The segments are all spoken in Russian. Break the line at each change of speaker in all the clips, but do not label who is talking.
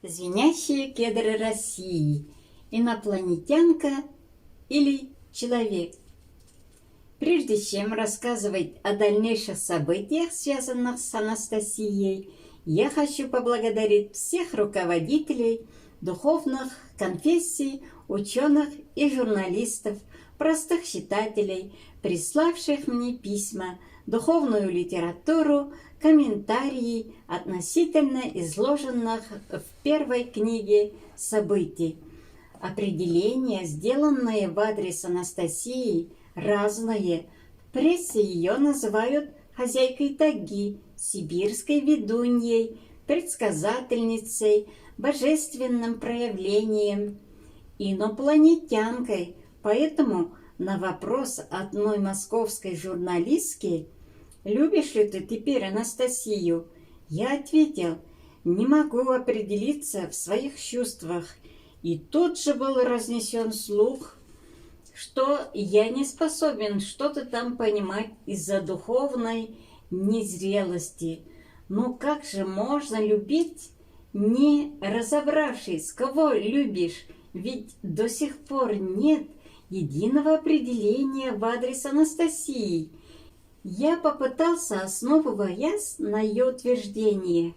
Звенящие кедры России. Инопланетянка или человек. Прежде чем рассказывать о дальнейших событиях, связанных с Анастасией, я хочу поблагодарить всех руководителей духовных конфессий, ученых и журналистов, простых читателей, приславших мне письма, духовную литературу, комментарии относительно изложенных в первой книге событий. Определения, сделанные в адрес Анастасии, разные. В прессе ее называют хозяйкой тайги, сибирской ведуньей, предсказательницей, божественным проявлением, инопланетянкой. Поэтому на вопрос одной московской журналистки «Любишь ли ты теперь Анастасию?» я ответил: «Не могу определиться в своих чувствах». И тут же был разнесен слух, что я не способен что-то там понимать из-за духовной незрелости. Ну как же можно любить, не разобравшись, кого любишь? Ведь до сих пор нет единого определения в адрес Анастасии. Я попытался, основываясь на ее утверждении.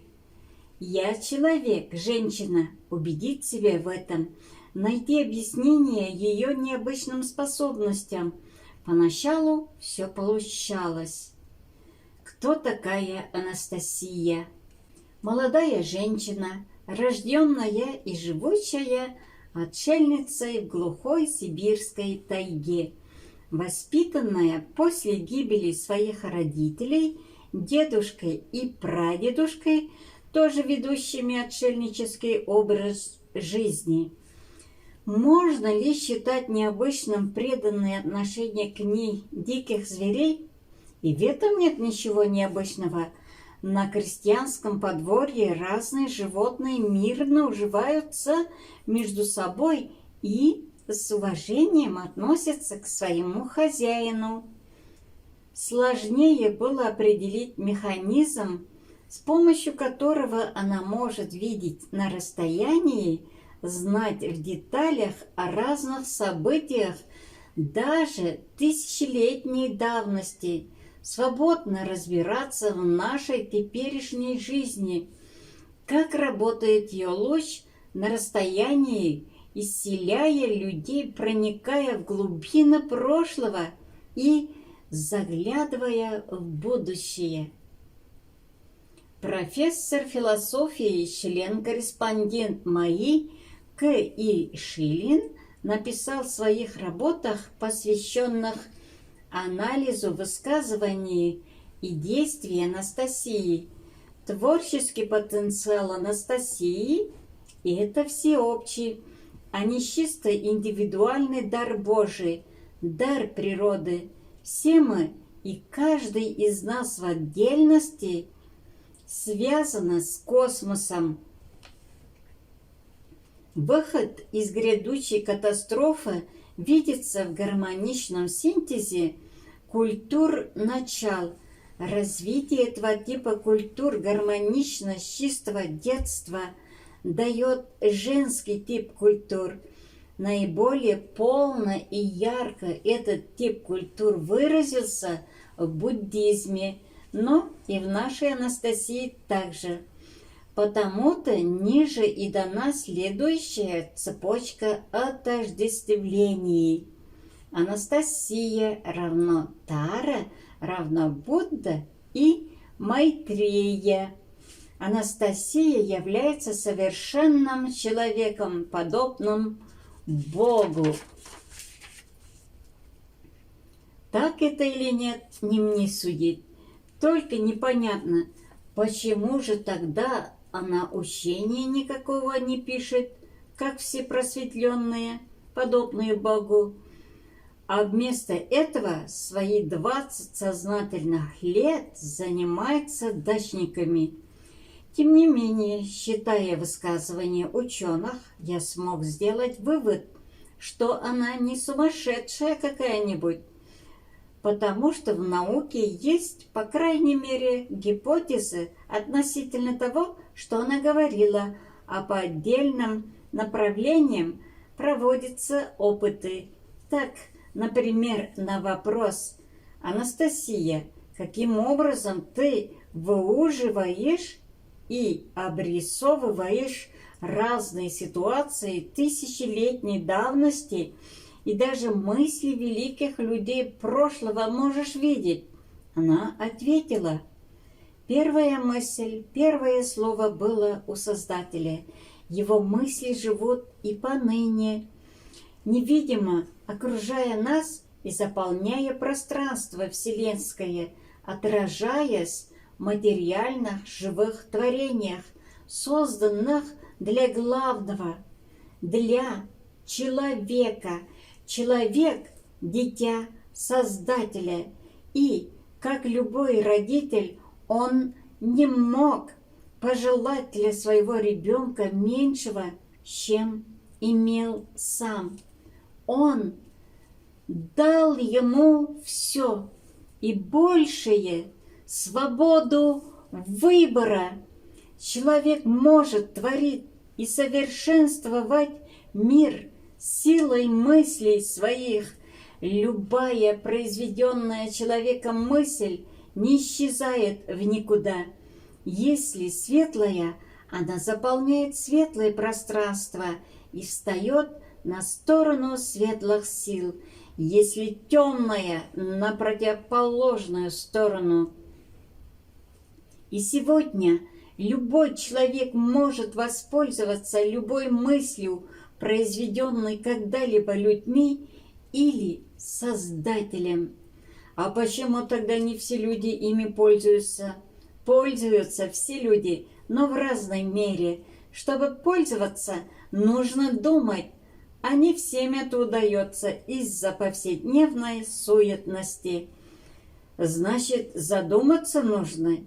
Я человек, женщина, убедить себя в этом, найти объяснение ее необычным способностям. Поначалу все получалось. Кто такая Анастасия? Молодая женщина, рожденная и живущая отшельницей в глухой сибирской тайге, воспитанная после гибели своих родителей, дедушкой и прадедушкой, тоже ведущими отшельнический образ жизни. Можно ли считать необычным преданное отношение к ней диких зверей? И в этом нет ничего необычного. На крестьянском подворье разные животные мирно уживаются между собой и с уважением относятся к своему хозяину. Сложнее было определить механизм, с помощью которого она может видеть на расстоянии, знать в деталях о разных событиях даже тысячелетней давности, свободно разбираться в нашей теперешней жизни, как работает ее луч на расстоянии, исцеляя людей, проникая в глубины прошлого и заглядывая в будущее. Профессор философии, член-корреспондент МАИ К.И. Шилин написал в своих работах, посвященных анализу высказываний и действий Анастасии: творческий потенциал Анастасии – это всеобщий, а не чисто индивидуальный дар Божий, дар природы. Все мы и каждый из нас в отдельности связаны с космосом. Выход из грядущей катастрофы видится в гармоничном синтезе культур начал. Развитие этого типа культур гармонично с чистого детства дает женский тип культур. Наиболее полно и ярко этот тип культур выразился в буддизме, но и в нашей Анастасии также. Потому-то ниже и дана следующая цепочка отождествлений. Анастасия равно Тара, равно Будда и Майтрея. Анастасия является совершенным человеком, подобным Богу. Так это или нет, не мне судить. Только непонятно, почему же тогда она учения никакого не пишет, как все просветленные, подобные Богу, а вместо этого свои 20 сознательных лет занимается дачниками. Тем не менее, считая высказывания ученых, я смог сделать вывод, что она не сумасшедшая какая-нибудь, потому что в науке есть, по крайней мере, гипотезы относительно того, что она говорила, а по отдельным направлениям проводятся опыты. Так, например, на вопрос: «Анастасия, каким образом ты выуживаешь и обрисовываешь разные ситуации тысячелетней давности и даже мысли великих людей прошлого можешь видеть?» Она ответила: «Первая мысль, первое слово было у Создателя. Его мысли живут и поныне, невидимо окружая нас и заполняя пространство вселенское, отражаясь в материальных живых творениях, созданных для главного, для человека. Человек – дитя Создателя, и, как любой родитель, он не мог пожелать для своего ребенка меньшего, чем имел сам. Он дал ему все и большее – свободу выбора. Человек может творить и совершенствовать мир силой мыслей своих. Любая произведенная человеком мысль не исчезает в никуда. Если светлая, она заполняет светлое пространство и встает на сторону светлых сил. Если темная, на противоположную сторону. И сегодня любой человек может воспользоваться любой мыслью, произведенной когда-либо людьми или Создателем. А почему тогда не все люди ими пользуются? Пользуются все люди, но в разной мере. Чтобы пользоваться, нужно думать, а не всем это удается из-за повседневной суетности. Значит, задуматься нужно,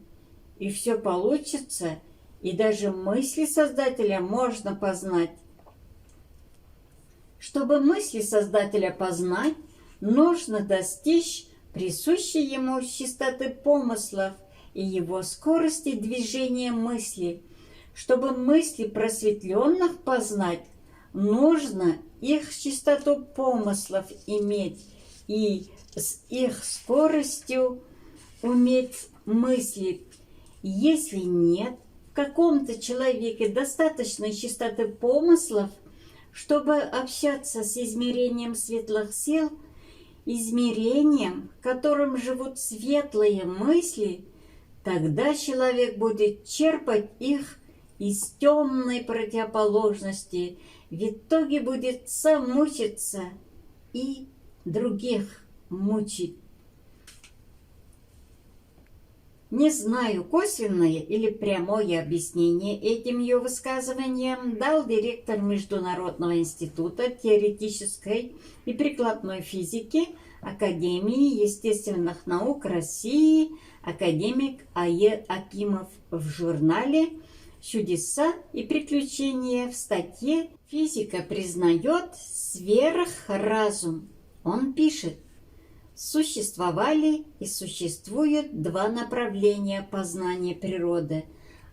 и все получится, и даже мысли Создателя можно познать. Чтобы мысли Создателя познать, нужно достичь присущей ему чистоты помыслов и его скорости движения мысли. Чтобы мысли просветленных познать, нужно их чистоту помыслов иметь и с их скоростью уметь мыслить. Если нет в каком-то человеке достаточной чистоты помыслов, чтобы общаться с измерением светлых сил, измерением, в котором живут светлые мысли, тогда человек будет черпать их из темной противоположности, в итоге будет сам мучиться и других мучить. Не знаю, косвенное или прямое объяснение этим ее высказываниям дал директор Международного института теоретической и прикладной физики Академии естественных наук России академик А.Е. Акимов в журнале «Чудеса и приключения» в статье «Физика признает сверхразум». Он пишет: существовали и существуют два направления познания природы.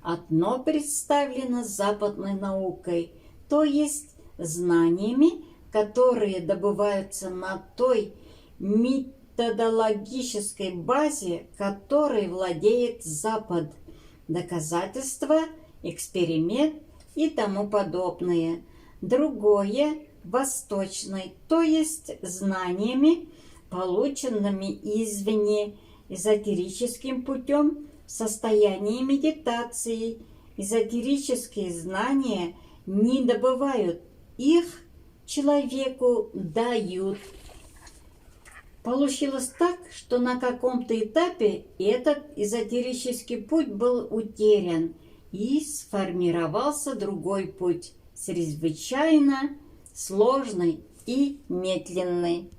Одно представлено западной наукой, то есть знаниями, которые добываются на той методологической базе, которой владеет Запад. Доказательства, эксперимент и тому подобное. Другое – восточной, то есть знаниями, полученными извне, эзотерическим путем в состоянии медитации. Эзотерические знания не добывают, их человеку дают. Получилось так, что на каком-то этапе этот эзотерический путь был утерян, и сформировался другой путь, чрезвычайно сложный и медленный.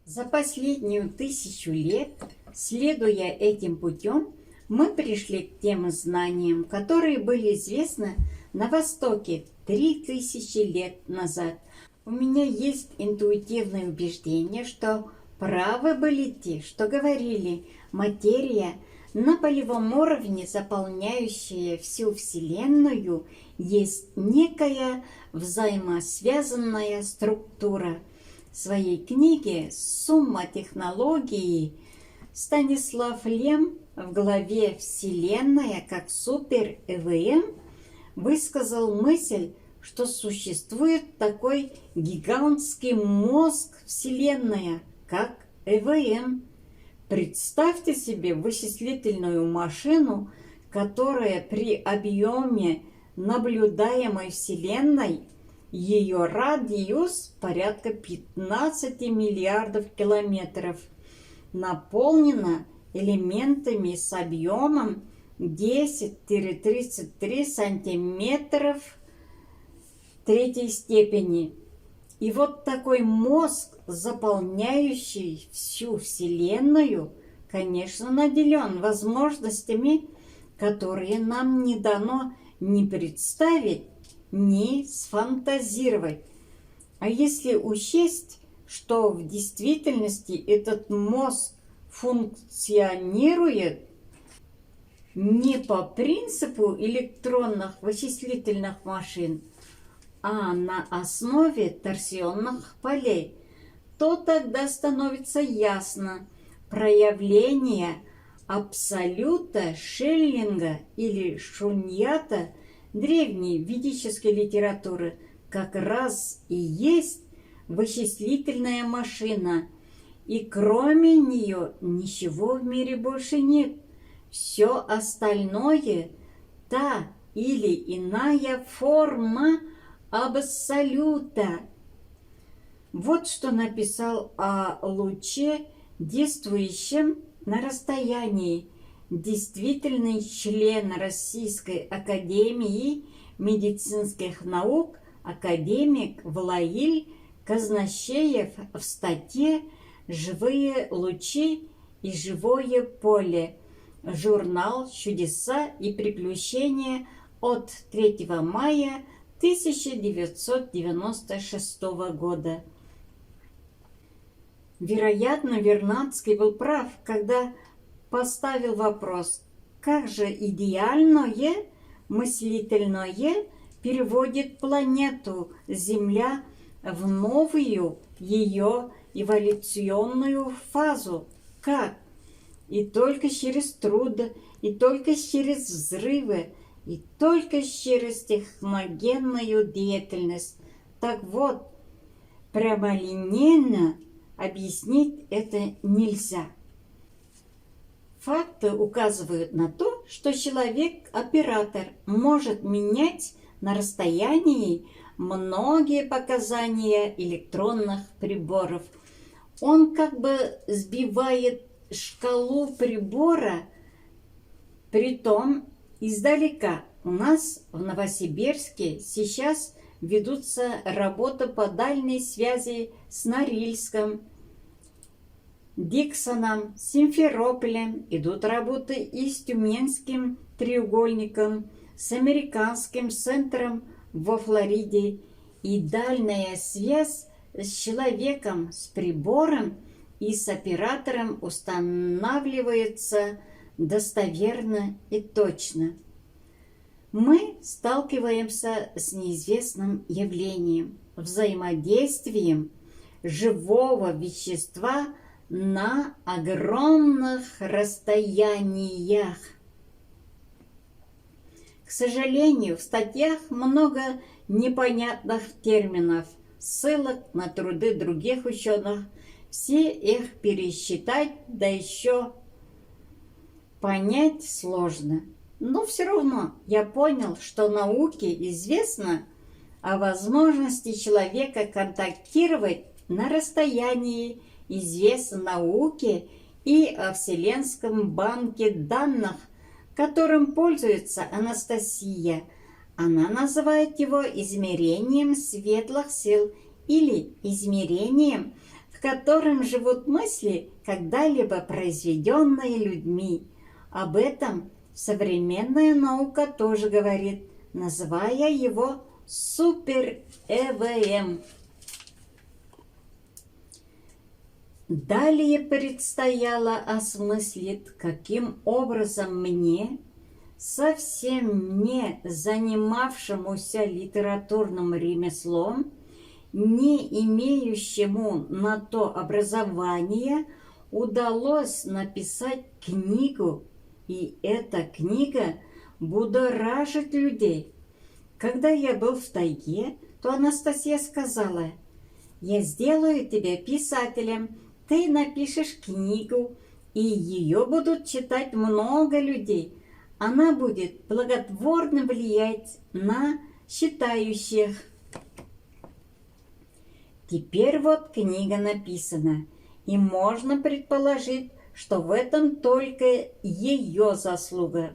За последнюю 1000 лет, следуя этим путем, мы пришли к тем знаниям, которые были известны на Востоке 3000 лет назад. У меня есть интуитивное убеждение, что правы были те, что говорили, материя На полевом уровне, заполняющая всю Вселенную, есть некая взаимосвязанная структура. В своей книге «Сумма технологий» Станислав Лем в главе «Вселенная как супер-ЭВМ» высказал мысль, что существует такой гигантский мозг Вселенная, как ЭВМ. Представьте себе вычислительную машину, которая при объеме наблюдаемой Вселенной, ее радиус порядка 15 миллиардов километров, наполнена элементами с объемом 10-33 сантиметров третьей степени. И вот такой мозг, заполняющий всю Вселенную, конечно, наделен возможностями, которые нам не дано ни представить, ни сфантазировать. А если учесть, что в действительности этот мозг функционирует не по принципу электронных вычислительных машин, а на основе торсионных полей, то тогда становится ясно проявление абсолюта Шеллинга или шуньята древней ведической литературы как раз и есть вычислительная машина, и кроме нее ничего в мире больше нет. Все остальное – та или иная форма абсолюта. Вот что написал о луче, действующем на расстоянии, действительный член Российской академии медицинских наук академик Валаиль Казначеев в статье «Живые лучи и живое поле», журнал «Чудеса и приключения» от 3 мая 1996 года. Вероятно, Вернадский был прав, когда поставил вопрос, как же идеальное мыслительное переводит планету Земля в новую ее эволюционную фазу. Как? И только через труд, и только через взрывы, и только через техногенную деятельность. Так вот, прямолинейно объяснить это нельзя. Факты указывают на то, что человек-оператор может менять на расстоянии многие показания электронных приборов. Он как бы сбивает шкалу прибора, притом издалека. У нас в Новосибирске сейчас ведутся работы по дальней связи с Норильском, Диксоном, Симферополем. Идут работы и с Тюменским треугольником, с американским центром во Флориде. И дальняя связь с человеком, с прибором и с оператором устанавливается достоверно и точно. Мы сталкиваемся с неизвестным явлением, взаимодействием живого вещества на огромных расстояниях. К сожалению, в статьях много непонятных терминов, ссылок на труды других ученых. Все их пересчитать, да еще понять сложно. Но все равно я понял, что науке известно о возможности человека контактировать на расстоянии, известно науке и о Вселенском банке данных, которым пользуется Анастасия. Она называет его измерением светлых сил или измерением, в котором живут мысли, когда-либо произведенные людьми. Об этом современная наука тоже говорит, называя его супер-ЭВМ. Далее предстояло осмыслить, каким образом мне, совсем не занимавшемуся литературным ремеслом, не имеющему на то образования, удалось написать книгу, и эта книга будоражит людей. Когда я был в тайге, то Анастасия сказала: «Я сделаю тебя писателем, ты напишешь книгу, и ее будут читать много людей. Она будет благотворно влиять на читающих». Теперь вот книга написана, и можно предположить, что в этом только ее заслуга.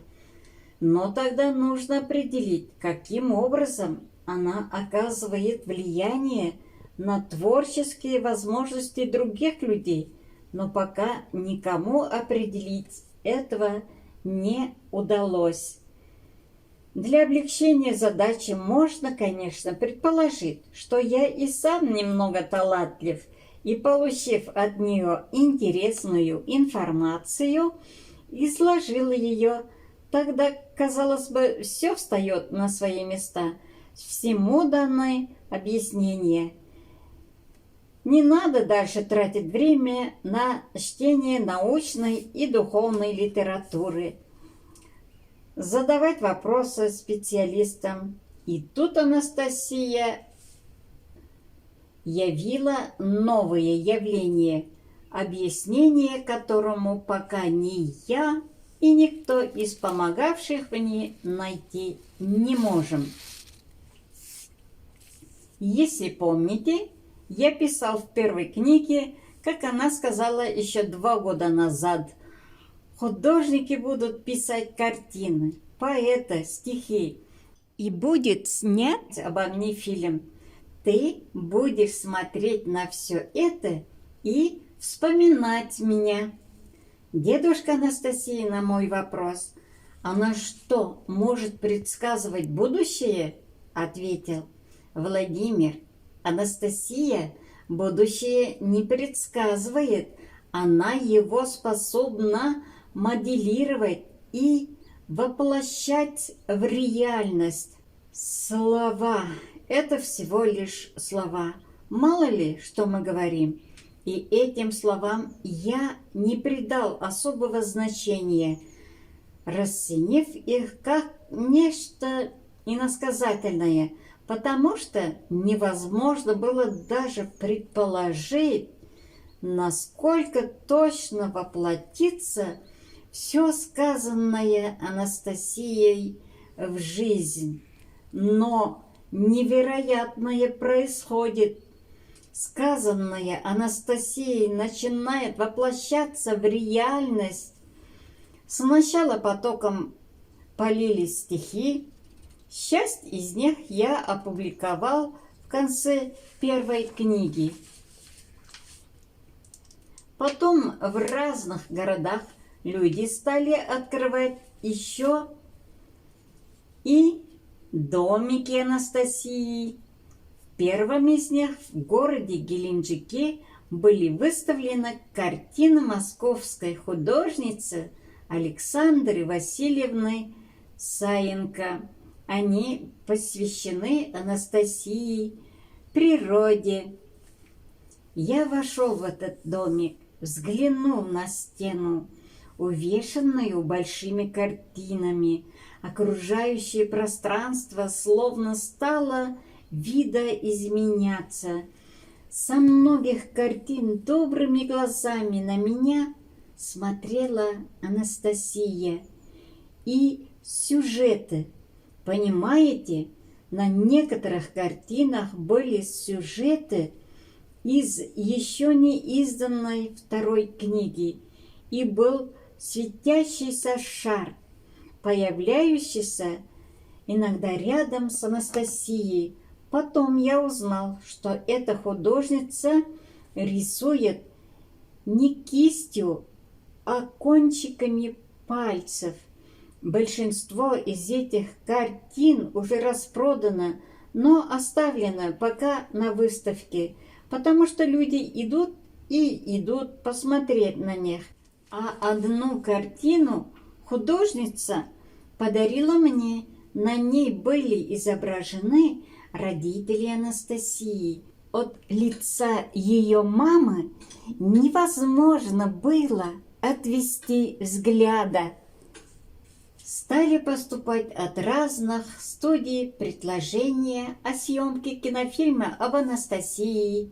Но тогда нужно определить, каким образом она оказывает влияние на творческие возможности других людей, но пока никому определить этого не удалось. Для облегчения задачи можно, конечно, предположить, что я и сам немного талантлив, и, получив от нее интересную информацию, изложил ее. Тогда, казалось бы, все встает на свои места, всему даны объяснения. Не надо дальше тратить время на чтение научной и духовной литературы, задавать вопросы специалистам. И тут Анастасия явила новое явление, объяснение которому пока ни я и никто из помогавших мне найти не можем. Если помните, я писал в первой книге, как она сказала еще 2 года назад: художники будут писать картины, поэты, стихи, и будет снят обо мне фильм. Ты будешь смотреть на все это и вспоминать меня. Дедушка Анастасия на мой вопрос: «Она что, может предсказывать будущее?» ответил: «Владимир, Анастасия будущее не предсказывает, она его способна моделировать и воплощать в реальность». Слова – это всего лишь слова. Мало ли, что мы говорим. И этим словам я не придал особого значения, расценив их как нечто иносказательное, потому что невозможно было даже предположить, насколько точно воплотится все сказанное Анастасией в жизнь. Но невероятное происходит. Сказанное Анастасией начинает воплощаться в реальность. Сначала потоком полились стихи. Часть из них я опубликовал в конце первой книги. Потом в разных городах люди стали открывать еще и домики Анастасии. В первом из них, в городе Геленджике, были выставлены картины московской художницы Александры Васильевны Саенко. Они посвящены Анастасии, природе. Я вошел в этот домик, взглянул на стену, увешанную большими картинами. Окружающее пространство словно стало видоизменяться. Со многих картин добрыми глазами на меня смотрела Анастасия. И сюжеты, понимаете, на некоторых картинах были сюжеты из еще не изданной второй книги, и был светящийся шар, появляющийся иногда рядом с Анастасией. Потом я узнал, что эта художница рисует не кистью, а кончиками пальцев. Большинство из этих картин уже распродано, но оставлено пока на выставке, потому что люди идут и идут посмотреть на них. А одну картину художница подарила мне. На ней были изображены родители Анастасии. От лица ее мамы невозможно было отвести взгляда. Стали поступать от разных студий предложения о съемке кинофильма об Анастасии,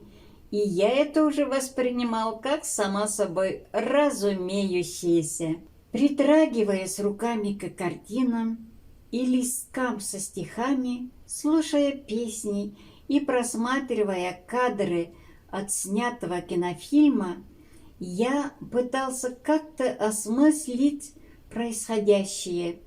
и я это уже воспринимал как само собой разумеющееся. Притрагиваясь руками к картинам и листкам со стихами, слушая песни и просматривая кадры от снятого кинофильма, я пытался как-то осмыслить происходящее.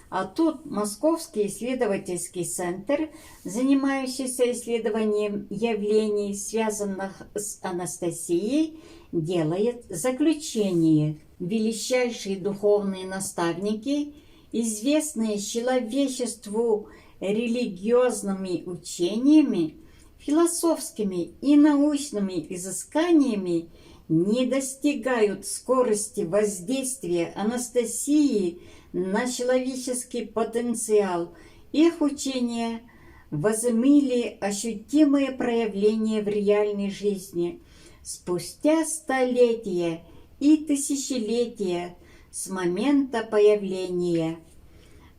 А тут Московский исследовательский центр, занимающийся исследованием явлений, связанных с Анастасией, делает заключение. Величайшие духовные наставники, известные человечеству религиозными учениями, философскими и научными изысканиями, не достигают скорости воздействия Анастасии на человеческий потенциал. Их учения возымели ощутимые проявления в реальной жизни спустя столетия и тысячелетия с момента появления.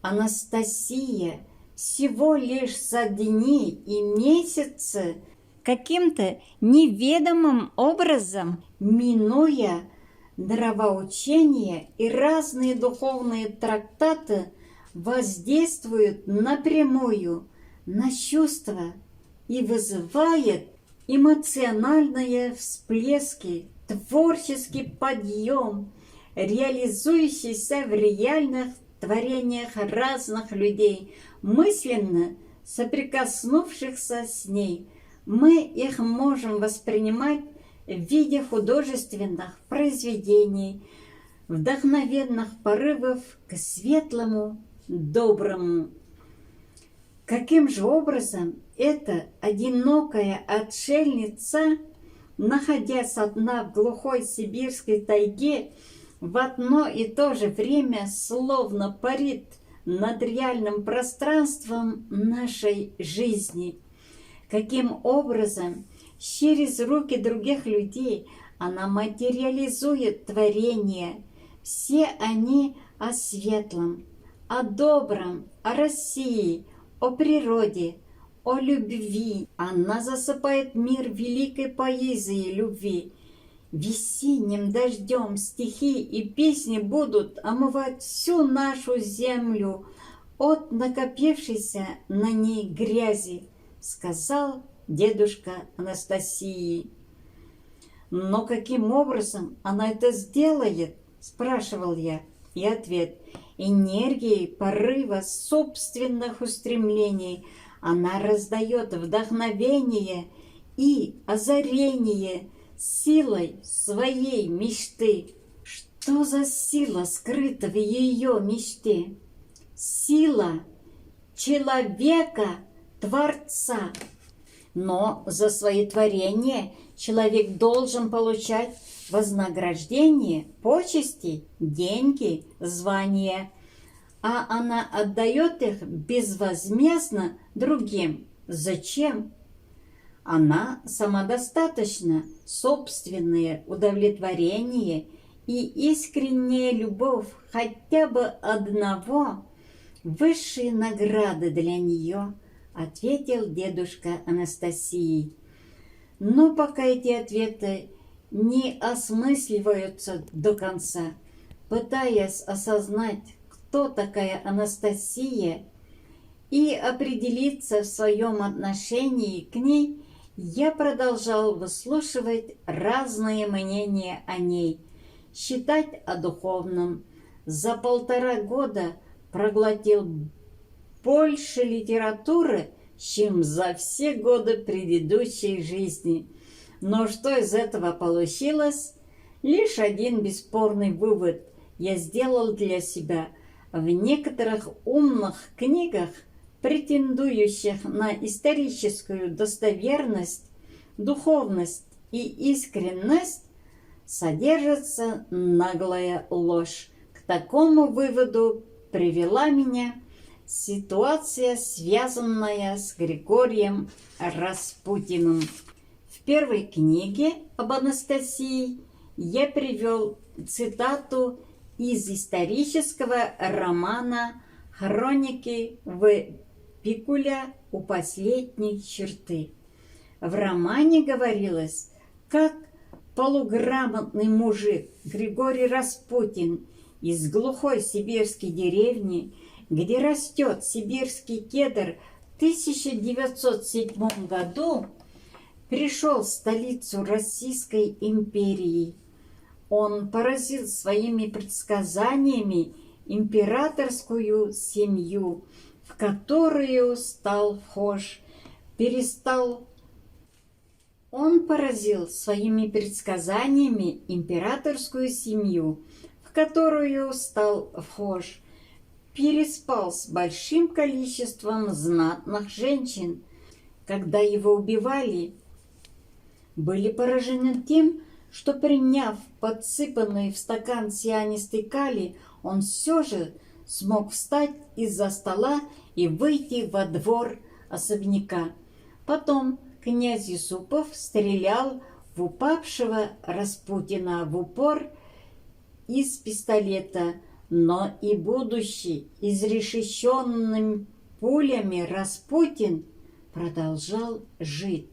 Анастасия всего лишь за дни и месяцы каким-то неведомым образом, минуя нравоучения и разные духовные трактаты, воздействует напрямую на чувства и вызывает эмоциональные всплески, творческий подъем, реализующийся в реальных творениях разных людей, мысленно соприкоснувшихся с ней. Мы их можем воспринимать в виде художественных произведений, вдохновенных порывов к светлому, доброму. Каким же образом эта одинокая отшельница, находясь одна в глухой сибирской тайге, в одно и то же время словно парит над реальным пространством нашей жизни? Каким образом через руки других людей она материализует творение? Все они о светлом, о добром, о России, о природе, о любви. Она засыпает мир великой поэзией любви. Весенним дождем стихи и песни будут омывать всю нашу землю от накопившейся на ней грязи, сказал дедушка Анастасии. Но каким образом она это сделает, спрашивал я. И ответ: энергией порыва собственных устремлений она раздает вдохновение и озарение силой своей мечты. Что за сила скрыта в ее мечте? Сила человека-творца. Но за свои творения человек должен получать вознаграждение, почести, деньги, звания. А она отдает их безвозмездно другим. Зачем? Она самодостаточна, собственное удовлетворение и искренняя любовь хотя бы одного – высшие награды для нее, ответил дедушка Анастасии. Но пока эти ответы не осмысливаются до конца, пытаясь осознать, кто такая Анастасия, и определиться в своем отношении к ней, я продолжал выслушивать разные мнения о ней, считать о духовном. За 1,5 года проглотил больше литературы, чем за все годы предыдущей жизни. Но что из этого получилось? Лишь один бесспорный вывод я сделал для себя. В некоторых умных книгах, претендующих на историческую достоверность, духовность и искренность содержится наглая ложь. К такому выводу привела меня ситуация, связанная с Григорием Распутиным. В первой книге об Анастасии я привел цитату из исторического романа «Хроники Пикуля у последней черты». В романе говорилось, как полуграмотный мужик Григорий Распутин из глухой сибирской деревни, где растет сибирский кедр, в 1907 году пришел в столицу Российской империи. Он поразил своими предсказаниями императорскую семью, в которую стал вхож, Он поразил своими предсказаниями императорскую семью, в которую стал вхож, переспал с большим количеством знатных женщин. Когда его убивали, были поражены тем, что, приняв подсыпанный в стакан цианистый калий, он все же смог встать из-за стола и выйти во двор особняка. Потом князь Юсупов стрелял в упавшего Распутина в упор из пистолета, но и будучи изрешеченным пулями, Распутин продолжал жить.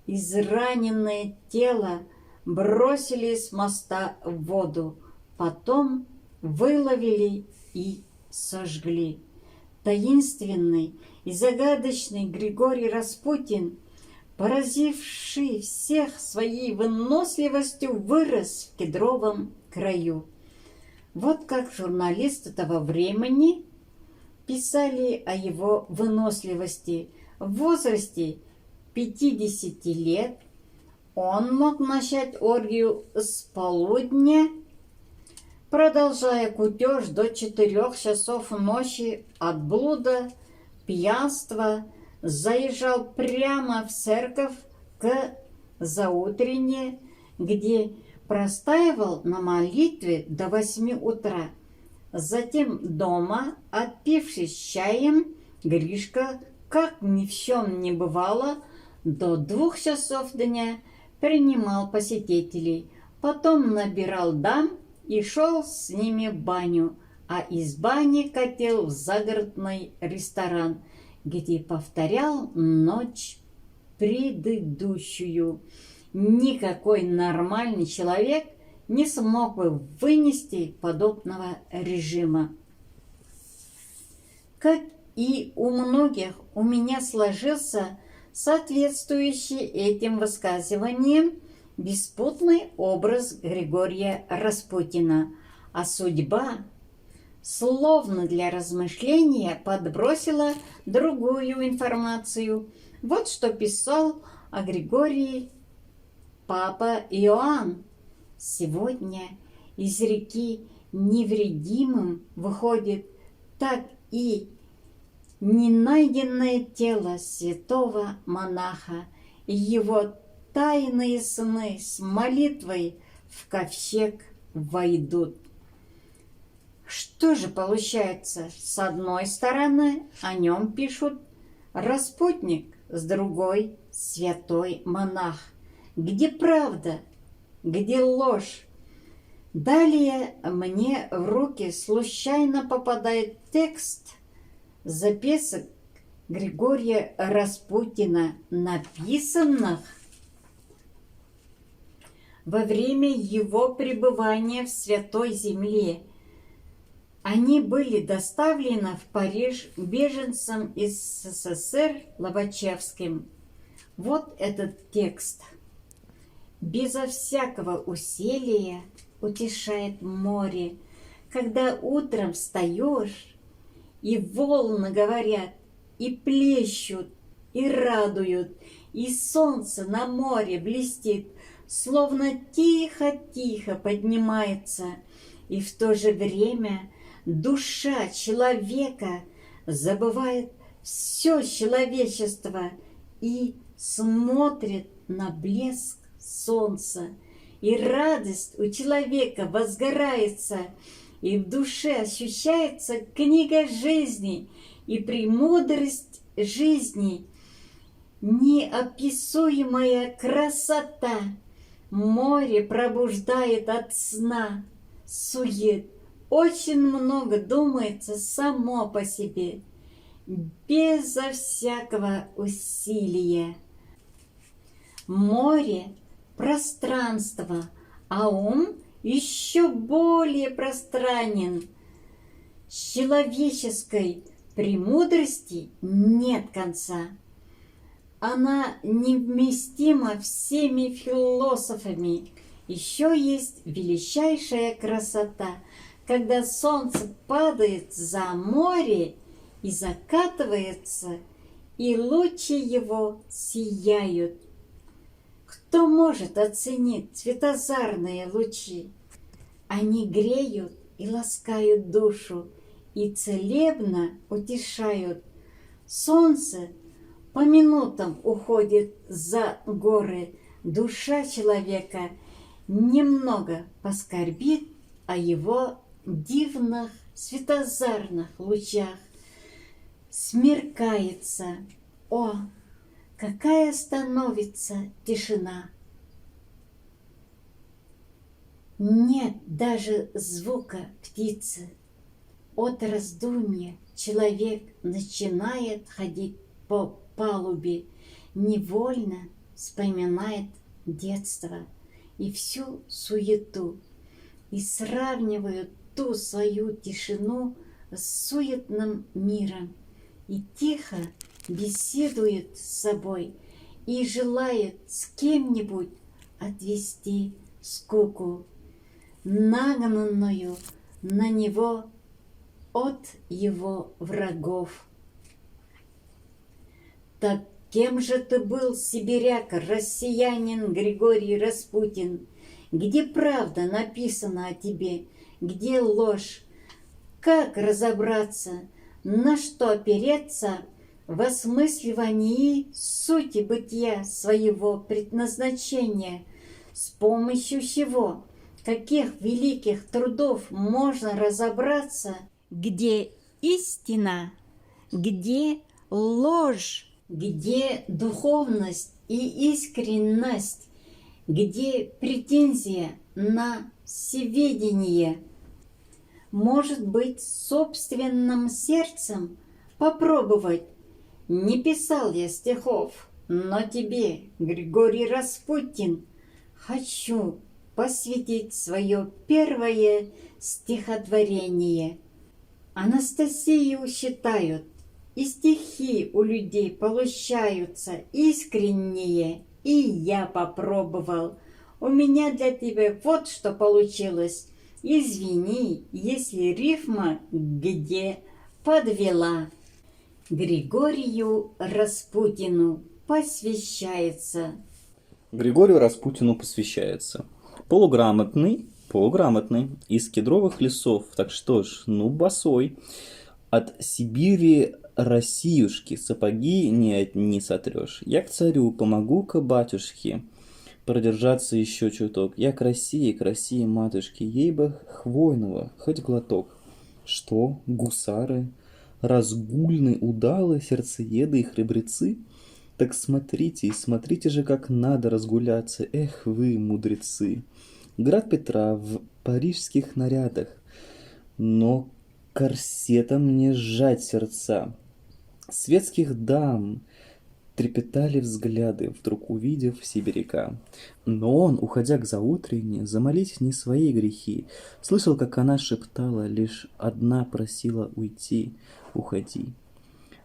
Израненное тело бросили с моста в воду, потом выловили и сожгли. Таинственный и загадочный Григорий Распутин, поразивший всех своей выносливостью, вырос в кедровом краю. Вот как журналисты того времени писали о его выносливости. В возрасте 50 лет он мог начать оргию с полудня, продолжая кутеж до 4 часов ночи от блуда, пьянства, заезжал прямо в церковь к заутренне, где простаивал на молитве до 8 утра. Затем дома, отпившись чаем, Гришка, как ни в чем не бывало, до 2 часов дня принимал посетителей, потом набирал дам и шел с ними в баню, а из бани катил в загородный ресторан, где повторял ночь предыдущую. Никакой нормальный человек не смог бы вынести подобного режима. Как и у многих, у меня сложился соответствующий этим высказываниям беспутный образ Григория Распутина, а судьба, словно для размышления, подбросила другую информацию. Вот что писал о Григории папа Иоанн. Сегодня из реки невредимым выходит так и ненайденное тело святого монаха, и его тайные сны с молитвой в ковчег войдут. Что же получается? С одной стороны, о нем пишут распутник, с другой – святой монах. Где правда? Где ложь? Далее мне в руки случайно попадает текст записок Григория Распутина, написанных во время его пребывания в Святой Земле. Они были доставлены в Париж беженцам из СССР Лобачевским. Вот этот текст. Безо всякого усилия утешает море, когда утром встаешь, и волны говорят, и плещут, и радуют, и солнце на море блестит, словно тихо-тихо поднимается, и в то же время душа человека забывает все человечество и смотрит на блеск солнца, и радость у человека возгорается, и в душе ощущается книга жизни и премудрость жизни, неописуемая красота. Море пробуждает от сна сует. Очень много думается само по себе, безо всякого усилия. Море – пространство, а ум еще более пространен. С человеческой премудрости нет конца. Она невместима всеми философами. Еще есть величайшая красота, когда солнце падает за море и закатывается, и лучи его сияют. Кто может оценить светозарные лучи? Они греют и ласкают душу, и целебно утешают. Солнце по минутам уходит за горы. Душа человека немного поскорбит о его дивных светозарных лучах. Смеркается, о, какая становится тишина! Нет даже звука птицы. От раздумья человек начинает ходить по палубе, невольно вспоминает детство и всю суету, и сравнивает ту свою тишину с суетным миром, и тихо беседует с собой, и желает с кем-нибудь отвести скуку, нагнанную на него от его врагов. Так кем же ты был, сибиряк, россиянин Григорий Распутин? Где правда написана о тебе, где ложь? Как разобраться, на что опереться в осмысливании сути бытия своего предназначения, с помощью чего, каких великих трудов можно разобраться, где истина, где ложь, где духовность и искренность, где претензия на всеведение. Может быть, собственным сердцем попробовать. Не писал я стихов, но тебе, Григорий Распутин, хочу посвятить свое первое стихотворение. Анастасию считают, и стихи у людей получаются искренние, и я попробовал. У меня для тебя вот что получилось. Извини, если рифма где подвела. Григорию Распутину посвящается.
Григорию Распутину посвящается. Полуграмотный, из кедровых лесов, так что ж, ну босой. От Сибири Россиюшки сапоги не сотрешь. Я к царю помогу-ка батюшке продержаться еще чуток. Я к России, матушке, ей бы хвойного, хоть глоток. Что, гусары, разгульны, удалы, сердцееды и храбрецы? Так смотрите, смотрите же, как надо разгуляться, эх вы, мудрецы. Град Петра в парижских нарядах, но корсетом мне сжать сердца. Светских дам трепетали взгляды, вдруг увидев сибиряка. Но он, уходя к заутренне, замолить не свои грехи, слышал, как она шептала, лишь одна просила уйти, уходи.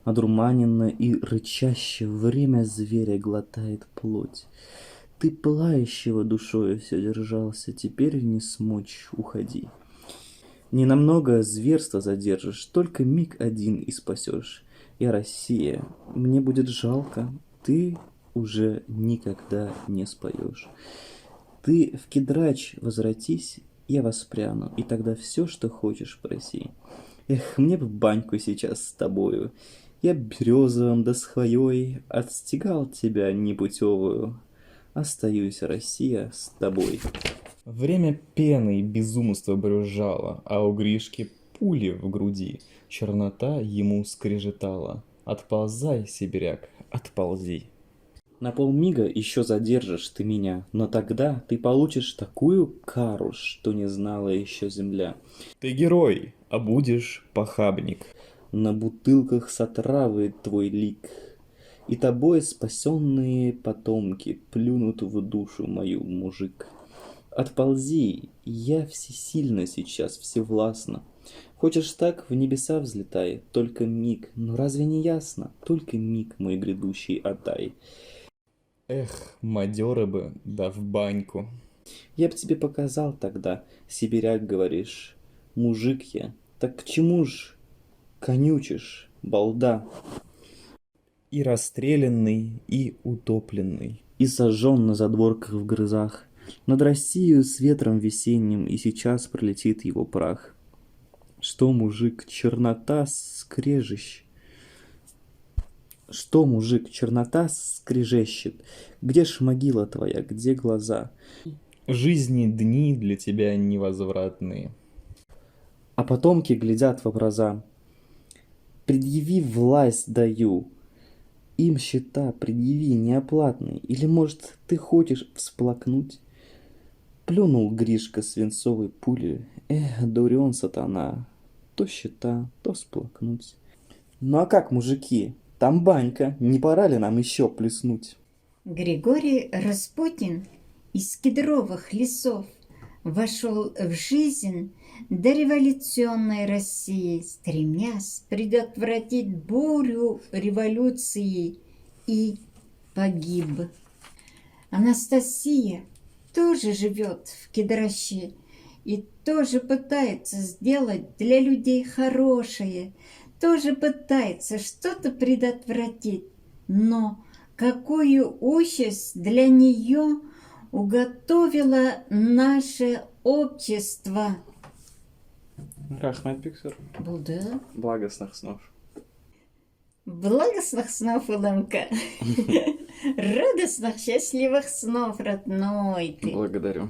Одурманенно и рычаще время зверя глотает плоть. Ты пылающего душою все держался, теперь не смочь, уходи. Ненамного зверства задержишь, только миг один и спасешь. Я Россия, мне будет жалко, ты уже никогда не споешь. Ты в Кедрач возвратись, я воспряну, и тогда все, что хочешь, проси. Эх, мне бы баньку сейчас с тобою, я березовым да с хвоей отстегал тебя непутевую. Остаюсь, Россия, с тобой.
Время пены и безумство брюзжало, а у Гришки пули в груди. Чернота ему скрежетала. Отползай, сибиряк, отползи.
На полмига еще задержишь ты меня, но тогда ты получишь такую кару, что не знала еще земля.
Ты герой, а будешь похабник.
На бутылках с отравы твой лик, и тобой спасенные потомки плюнут в душу мою, мужик. Отползи, я всесильна сейчас, всевластна. Хочешь так, в небеса взлетай, только миг, но разве не ясно? Только миг мой грядущий отдай.
Эх, мадеры бы, да в баньку.
Я б тебе показал тогда, сибиряк, говоришь, мужик я, так к чему ж конючишь, балда?
И расстрелянный, и утопленный.
И сожжен на задворках в грызах, над Россию с ветром весенним, и сейчас пролетит его прах. Что, мужик, чернота скрежещ? Что, мужик, чернота скрежещет? Где ж могила твоя, где глаза?
Жизни дни для тебя невозвратные.
А потомки глядят в образа. Предъяви власть даю. Им счета предъяви неоплатные. Или, может, ты хочешь всплакнуть? Плюнул Гришка свинцовой пули. Дурен сатана. То счета, то сплакнуть. Ну а как, мужики? Там банька. Не пора ли нам еще плеснуть?
Григорий Распутин из кедровых лесов вошел в жизнь дореволюционной России, стремясь предотвратить бурю революции, и погиб. Анастасия тоже живет в Кедроще и тоже пытается сделать для людей хорошее, тоже пытается что-то предотвратить, но какую участь для нее уготовило наше общество.
Рахмет Пиксер.
Буде.
Благостных снов.
Благостных снов, Улымка. Радостных, счастливых снов, родной ты.
Благодарю.